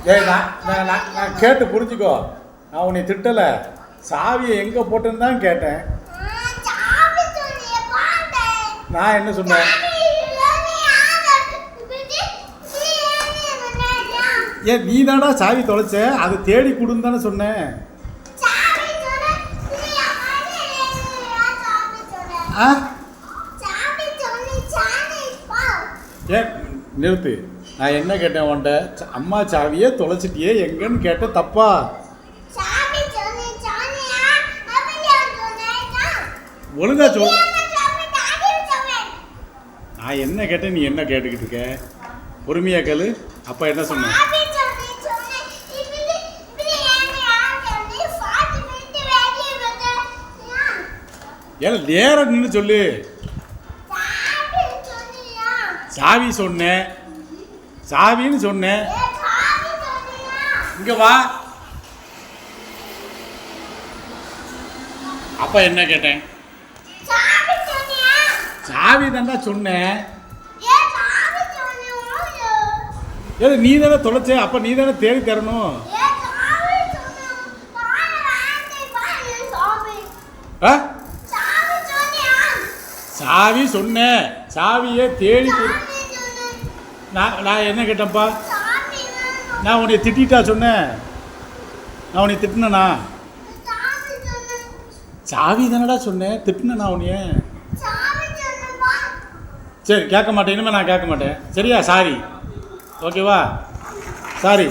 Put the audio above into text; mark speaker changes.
Speaker 1: ஏய் நான் கேட்டு புரிஞ்சுக்கோ. நான் உன்னை திட்டலை. சாவியை எங்கே போட்டேன்னு தான் கேட்டேன். நான் என்ன சொன்னேன்? ஏன் நீ தானடா சாவி தொலைச்ச, அதை தேடி கொடுன்னு தானே சொன்னேன். ஆ ஏன் நிறுத்து. நான் என்ன கேட்டேன் உன்ட்ட? அம்மா சாவியே தொலைச்சிட்டியே எங்கன்னு கேட்டேன். தப்பா? ஒழுங்கா சொல். நான் என்ன கேட்டேன், நீ என்ன கேட்டுக்கிட்டு இருக்க? பொறுமையா கேளு. அப்பா என்ன சொன்னேன்? ஏன் நேரம் நின்று சொல்லு. சாவி சொன்னேன், சாவின்னு சொன்னேன். இங்க வா. அப்பா என்ன கேட்டேன்? சாவி தாண்டா சொன்னேன். ஏதோ நீ தானே தொலைச்ச, அப்ப நீ தானே தேடி தரணும். சாவி சொன்னேன், சாவியை தேடி நான் என்ன கேட்டேன்ப்பா? நான் உன்னை திட்டா சொன்னேன்? நான் உன்னை திட்டினா? சாவி தானடா சொன்னேன், திட்டினா உன்னைய? சரி கேட்க மாட்டேன், இனிமேல் நான் கேட்க மாட்டேன். சரியா? சாரி. ஓகேவா? சாரி.